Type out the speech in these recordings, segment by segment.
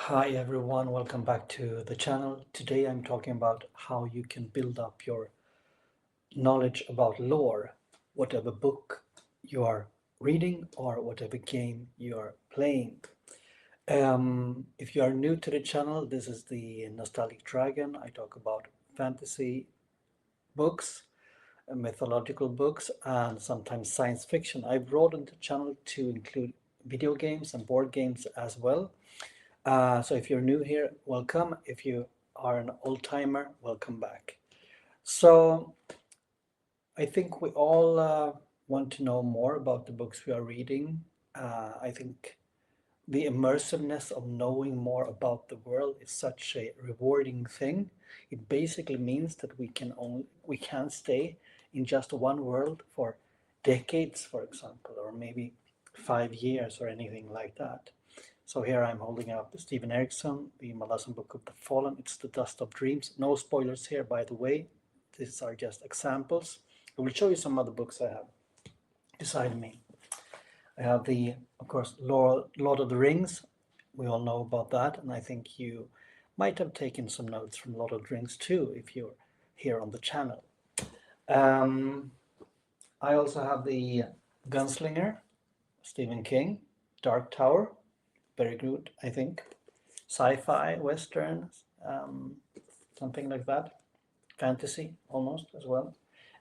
Hi everyone, welcome back to the channel. Today I'm talking about how you can build up your knowledge about lore, whatever book you are reading or whatever game you are playing. If you are new to the channel, this is the Nostalgic Dragon. I talk about fantasy books, mythological books, and sometimes science fiction. I've broadened the channel to include video games and board games as well. So if you're new here, welcome. If you are an old timer, welcome back. So I think we all want to know more about the books we are reading. I think the immersiveness of knowing more about the world is such a rewarding thing. It basically means that we can stay in just one world for decades, for example, or maybe 5 years or anything like that. So here I'm holding up Stephen Erickson, the Malazan Book of the Fallen. It's the Dust of Dreams. No spoilers here, by the way. These are just examples. I will show you some other books I have beside me. I have of course, Lord of the Rings. We all know about that, and I think you might have taken some notes from Lord of the Rings too if you're here on the channel. Um, I also have the Gunslinger, Stephen King, Dark Tower, very good, I think. Sci-fi, western, um, something like that. Fantasy, almost as well.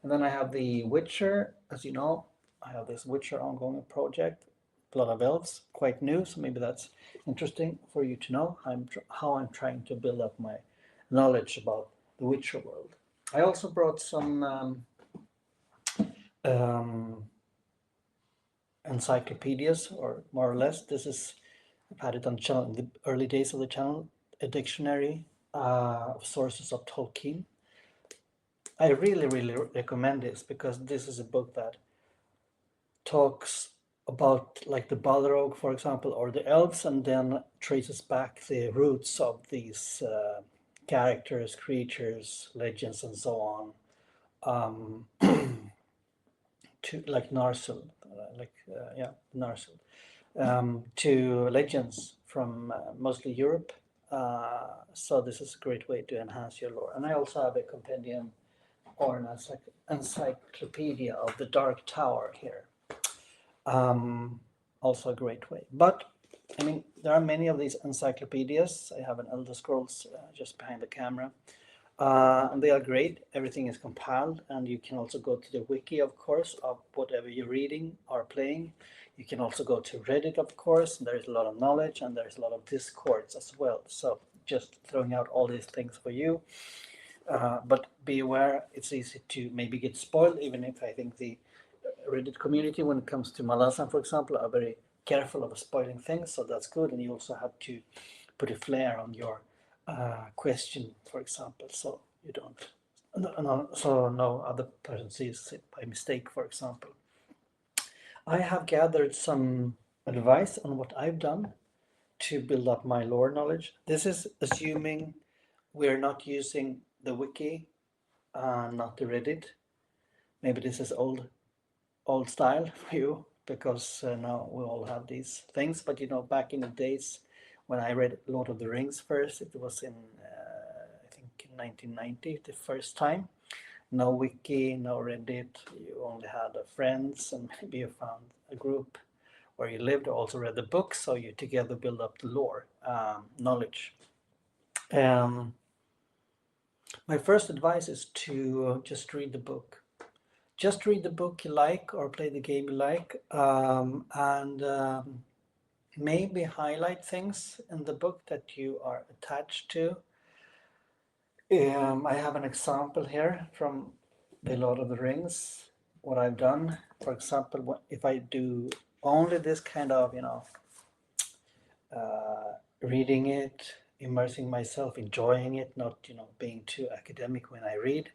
And then I have the Witcher. As you know, I have this Witcher ongoing project, Blood of Elves, quite new, so maybe that's interesting for you to know how I'm trying to build up my knowledge about the Witcher world. I also brought some um, encyclopedias, or more or less. I've had it on the channel in the early days of the channel, a dictionary of sources of Tolkien. I really recommend this because this is a book that talks about like the Balrog, for example, or the elves, and then traces back the roots of these characters, creatures, legends, and so on, to like Narsil, Narsil, to legends from mostly Europe. So this is a great way to enhance your lore. And I also have a compendium or an encyclopedia of the Dark Tower here. Also a great way. But I mean, there are many of these encyclopedias. I have an Elder Scrolls just behind the camera. And they are great. Everything is compiled, and you can also go to the wiki, of course, of whatever you're reading or playing. You can also go to Reddit, of course. There is a lot of knowledge, and there's a lot of discords as well. So just throwing out all these things for you. But be aware, it's easy to maybe get spoiled, even if I think the Reddit community, when it comes to Malazan, for example, are very careful of spoiling things, so that's good. And you also have to put a flair on your question, for example, so you don't, so no other person sees it by mistake, for example. I have gathered some advice on what I've done to build up my lore knowledge. This is assuming we're not using the wiki, not the Reddit. Maybe this is old style for you because now we all have these things. But you know, back in the days when I read Lord of the Rings first, it was in I think in 1990 the first time. No wiki, no Reddit. You only had friends, and maybe you found a group where you lived, also read the book, so you together build up the lore knowledge. My first advice is to just read the book. Just read the book you like or play the game you like, and maybe highlight things in the book that you are attached to. I have an example here from The Lord of the Rings, what I've done. For example, if I do only this kind of, reading it, immersing myself, enjoying it, not, being too academic when I read,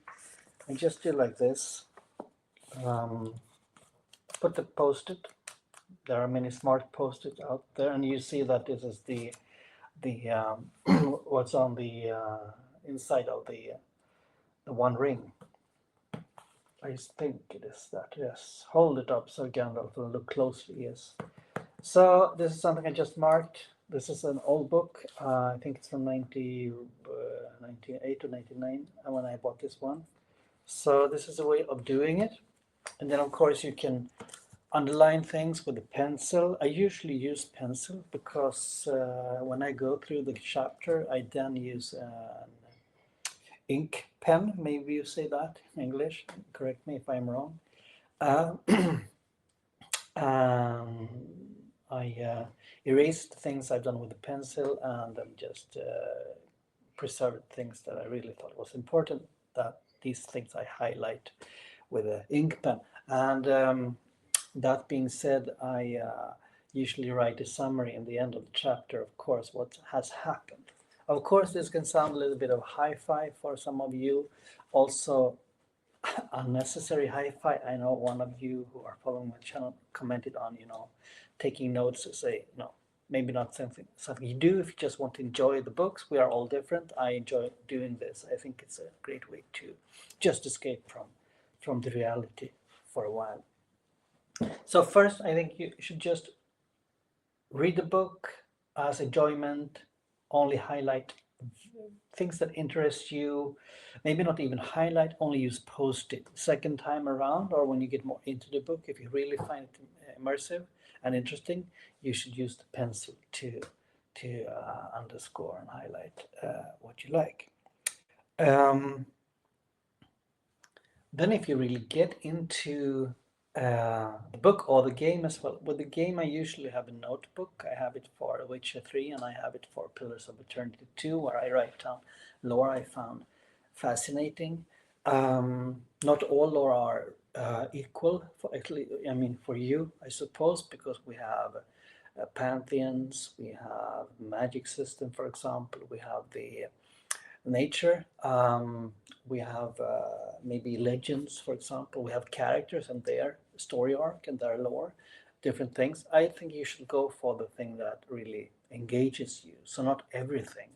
I just do like this. Put the post-it. There are many smart post-its out there, and you see that this is the what's on the inside of the One Ring. I think it is that. Yes, hold it up so Gandalf will look closely. Yes. So this is something I just marked. This is an old book. I think it's from 98 or 99 when I bought this one. So this is a way of doing it. And then of course you can underline things with a pencil. I usually use pencil because when I go through the chapter, I then use an ink pen. Maybe you say that in English. Correct me if I'm wrong. Uh, I erase the things I've done with a pencil, and then just preserved things that I really thought was important. That these things I highlight with an ink pen. And that being said, I usually write a summary in the end of the chapter, of course, what has happened. Of course, this can sound a little bit of hi-fi for some of you. Also, unnecessary hi-fi. I know one of you who are following my channel commented on, taking notes to say, maybe not something you do if you just want to enjoy the books. We are all different. I enjoy doing this. I think it's a great way to just escape from the reality for a while. So first, I think you should just read the book as enjoyment, only highlight things that interest you, maybe not even highlight, only use post-it. Second time around, or when you get more into the book, if you really find it immersive and interesting, you should use the pencil to underscore and highlight what you like. Then if you really get into the book or the game as well. With the game, I usually have a notebook. I have it for Witcher 3 and I have it for Pillars of Eternity 2, where I write down lore I found fascinating. Not all lore are equal, for you, I suppose, because we have pantheons, we have magic system, for example, we have the nature. We have maybe legends, for example. We have characters and their story arc and their lore, different things. I think you should go for the thing that really engages you. So not everything,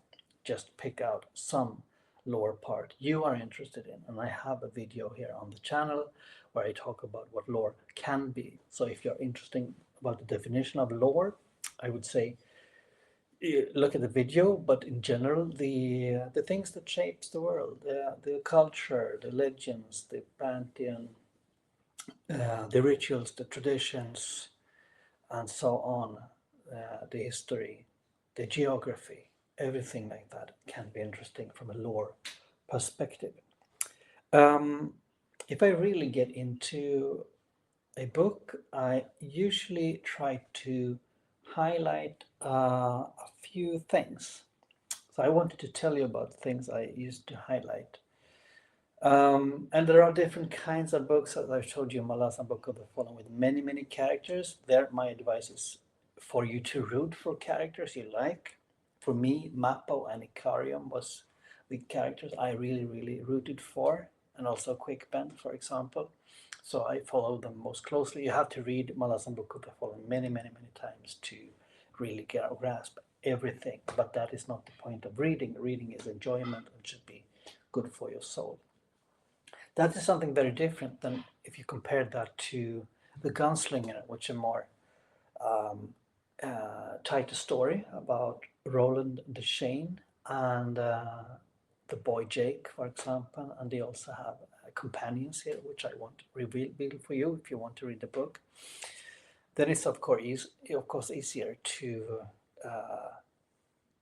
just pick out some lore part you are interested in. And I have a video here on the channel where I talk about what lore can be. So if you're interested about the definition of lore, I would say look at the video, but in general, the things that shapes the world, the culture, the legends, the pantheon, the rituals, the traditions, and so on, the history, the geography, everything like that can be interesting from a lore perspective. If I really get into a book, I usually try to highlight a few things. So I wanted to tell you about things I used to highlight. And there are different kinds of books. As I've told you, Malazan book of the Fallen with many, many characters. There, my advice is for you to root for characters you like. For me, Mappo and Ikarium was the characters I really, really rooted for, and also Quickpen, for example. So I follow them most closely. You have to read Malazan book of the Fallen many, many, many times to really grasp everything. But that is not the point of reading. Reading is enjoyment and should be good for your soul. That is something very different than if you compare that to The Gunslinger, which is more tighter story about Roland Deschain and the boy Jake, for example, and they also have companions here, which I won't reveal for you if you want to read the book. Then it's of course easier to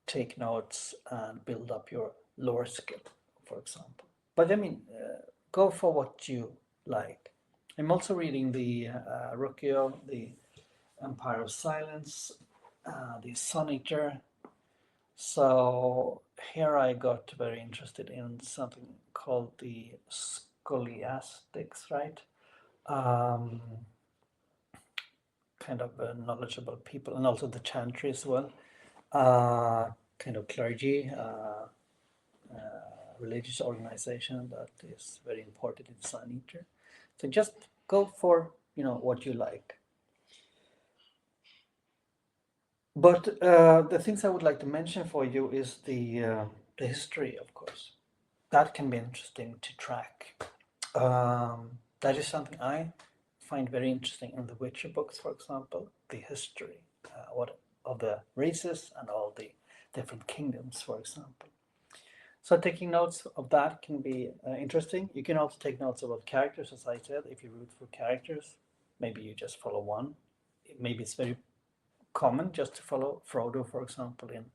take notes and build up your lore skill, for example. But go for what you like. I'm also reading the Rukio, the Empire of Silence, the Suneater. So here I got very interested in something called the scholastics, right? Kind of knowledgeable people, and also the chantry as well. Kind of clergy, religious organization that is very important in Suneater. So just go for what you like. But the things I would like to mention for you is the history, of course. That can be interesting to track. That is something I find very interesting in the Witcher books, for example, the history, what of the races and all the different kingdoms, for example. So taking notes of that can be interesting. You can also take notes about characters, as I said. If you root for characters, maybe you just follow one. Maybe it's very common just to follow Frodo, for example, in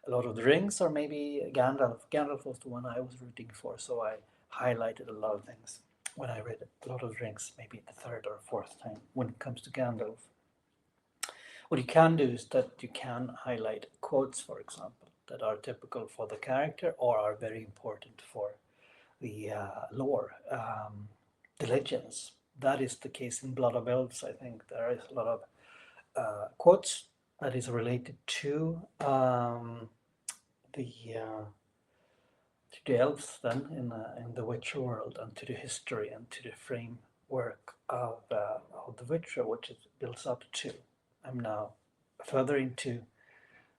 a Lord of the Rings, or maybe Gandalf. Gandalf was the one I was rooting for, so I highlighted a lot of things when I read Lord of the Rings, maybe the third or fourth time when it comes to Gandalf. What you can do is that you can highlight quotes, for example, that are typical for the character or are very important for the lore, the legends. That is the case in Blood of Elves. I think there is a lot of quotes that is related to the elves then in the Witcher world, and to the history and to the framework of the Witcher, which it builds up to. I'm now further into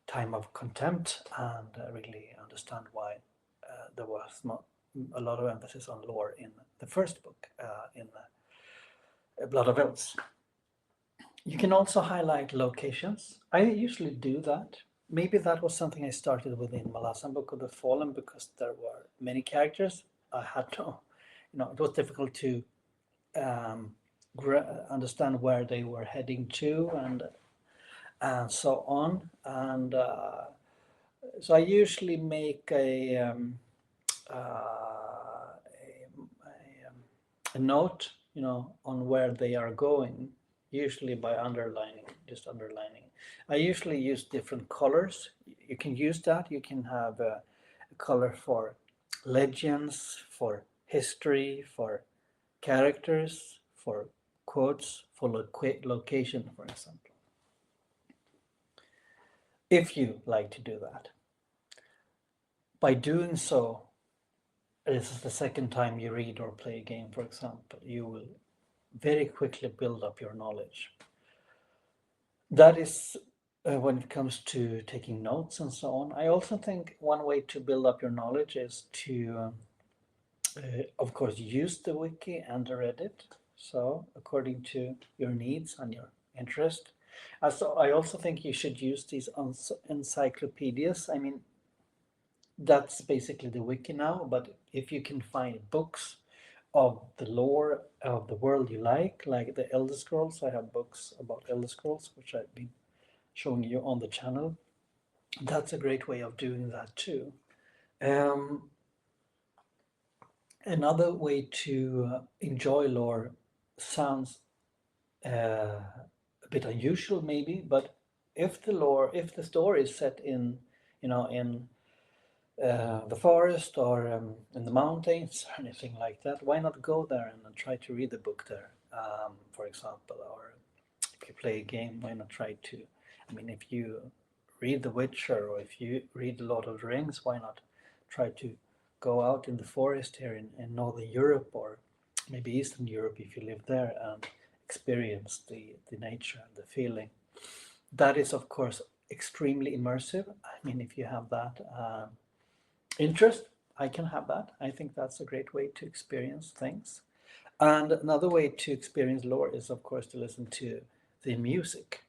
Time of Contempt and really understand why there was not a lot of emphasis on lore in the first book, in Blood of Elves. You can also highlight locations. I usually do that. Maybe that was something I started with in Malazan Book of the Fallen, because there were many characters. I had to, it was difficult to understand where they were heading to and so on. And so I usually make a note, on where they are going, usually by just underlining. I usually use different colors. You can use that. You can have a color for legends, for history, for characters, for quotes, for location, for example. If you like to do that. By doing so, this is the second time you read or play a game, for example, you will very quickly build up your knowledge. That is when it comes to taking notes and so on. I also think one way to build up your knowledge is to, of course, use the wiki and the Reddit. So according to your needs and your interest. So I also think you should use these encyclopedias. I mean, that's basically the wiki now, but if you can find books of the lore of the world you like the Elder Scrolls, I have books about Elder Scrolls, which I've been showing you on the channel. That's a great way of doing that too. Another way to enjoy lore sounds a bit unusual maybe, but if the story is set in, in the forest or in the mountains or anything like that, why not go there and try to read the book there, for example? Or if you play a game, why not try to, if you read The Witcher or if you read The Lord of the Rings, why not try to go out in the forest here in Northern Europe or maybe Eastern Europe if you live there and experience the nature and the feeling. That is, of course, extremely immersive. If you have that interest, I can have that. I think that's a great way to experience things. And another way to experience lore is, of course, to listen to the music.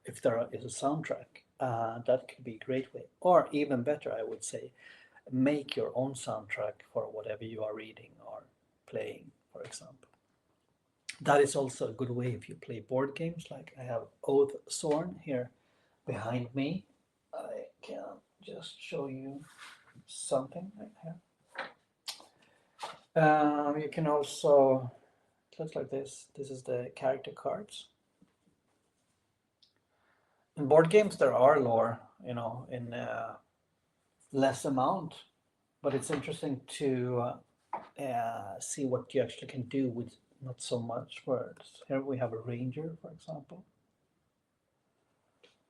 If there is a soundtrack, that could be a great way. Or even better, I would say, make your own soundtrack for whatever you are reading or playing, for example. That is also a good way if you play board games. Like I have Oath Sworn here behind me. I can just show you something right here. You can also, it looks like this. This is the character cards. In board games, there are lore, in less amount, but it's interesting to see what you actually can do with not so much words. Here we have a ranger, for example.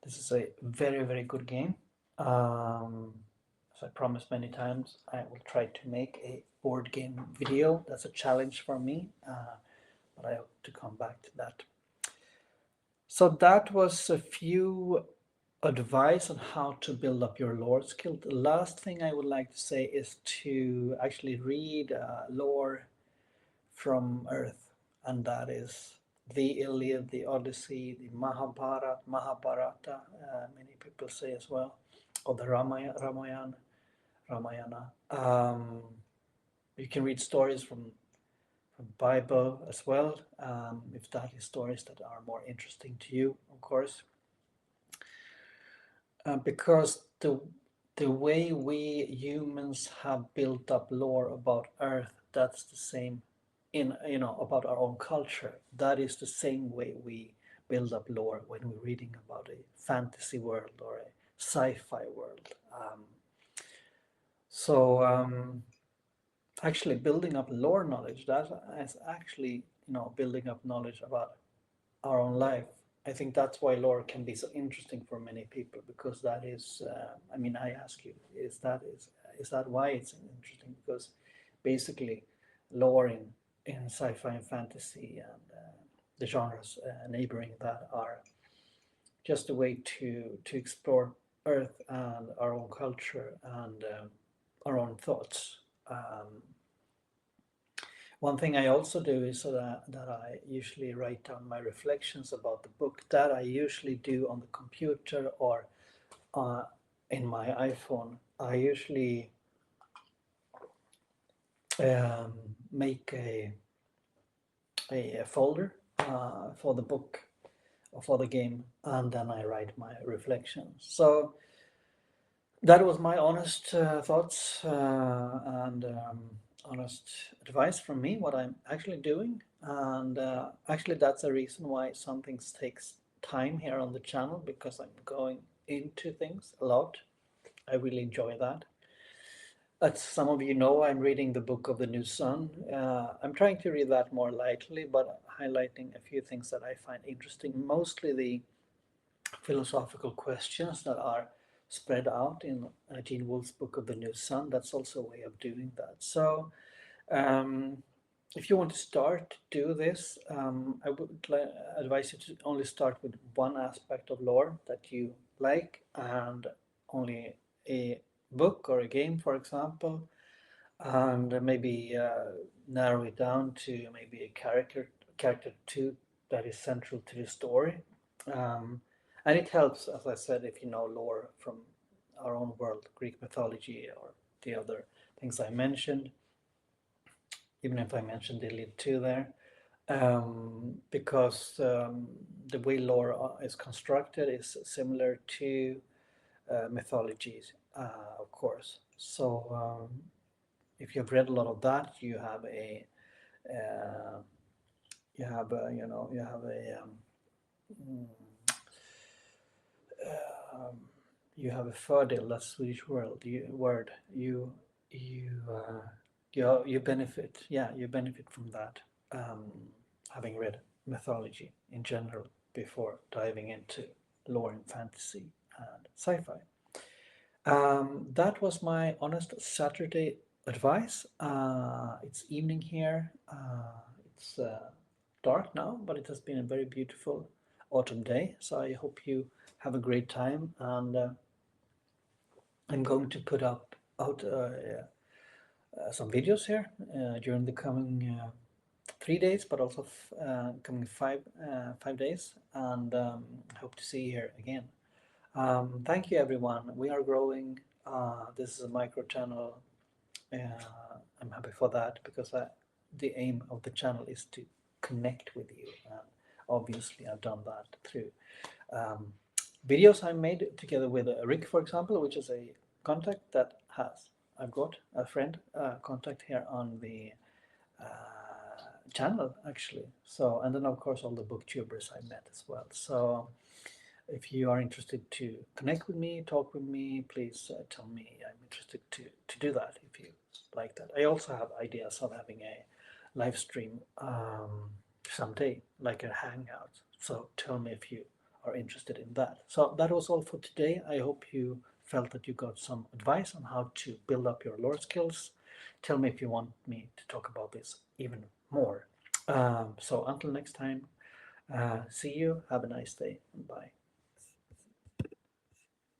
This is a very, very good game. As I promised many times, I will try to make a board game video. That's a challenge for me, but I hope to come back to that. So that was a few advice on how to build up your lore skill. The last thing I would like to say is to actually read lore from Earth, and that is the Iliad, the Odyssey, the Mahabharata, many people say as well, or the Ramayana. You can read stories from Bible as well, if that is stories that are more interesting to you, of course. Because the way we humans have built up lore about Earth, that's the same in about our own culture. That is the same way we build up lore when we're reading about a fantasy world or a sci-fi world. So actually, building up lore knowledge, that is actually building up knowledge about our own life. I think that's why lore can be so interesting for many people, because that is, I mean, I ask you, is that why it's interesting? Because basically, lore in sci-fi and fantasy and the genres neighboring that are just a way to explore Earth and our own culture and our own thoughts. Um, One thing I also do is that I usually write down my reflections about the book. That I usually do on the computer or uh, in my iPhone. I usually make a folder for the book or for the game, and then I write my reflections. So that was my honest thoughts and honest advice from me, what I'm actually doing. And actually, that's a reason why some things takes time here on the channel, because I'm going into things a lot. I really enjoy that. As some of you know, I'm reading the book of the New Sun. I'm trying to read that more lightly, but highlighting a few things that I find interesting, mostly the philosophical questions that are spread out in Gene Wolfe's book of the New Sun. That's also a way of doing that. So um, if you want to start to do this, I would advise you to only start with one aspect of lore that you like, and only a book or a game, for example, and maybe narrow it down to maybe a character two that is central to the story. Um, and it helps, as I said, if you know lore from our own world, Greek mythology, or the other things I mentioned, even if I mentioned the Iliad too there, because the way lore is constructed is similar to mythologies, of course. So if you've read a lot of that, you have a uh, you have a mm, um, you have a fördel, that's Swedish word. You benefit, yeah, you benefit from that, having read mythology in general before diving into lore and fantasy and sci-fi. That was my honest Saturday advice. It's evening here. It's dark now, but it has been a very beautiful autumn day. So I hope you have a great time. And I'm going to put out some videos here during the coming 3 days, but also coming 5 days. And hope to see you here again. Thank you, everyone. We are growing. This is a micro channel. I'm happy for that, because the aim of the channel is to connect with you. And obviously, I've done that through um, videos I made together with Rick, for example, which is a contact that I've got a friend contact here on the channel, actually. So, and then of course all the booktubers I met as well. So if you are interested to connect with me, talk with me, please tell me. I'm interested to do that if you like that. I also have ideas of having a live stream someday, like a hangout. So tell me if you are interested in that. So that was all for today. I hope you felt that you got some advice on how to build up your lore skills. Tell me if you want me to talk about this even more. So until next time, see you. Have a nice day. Bye.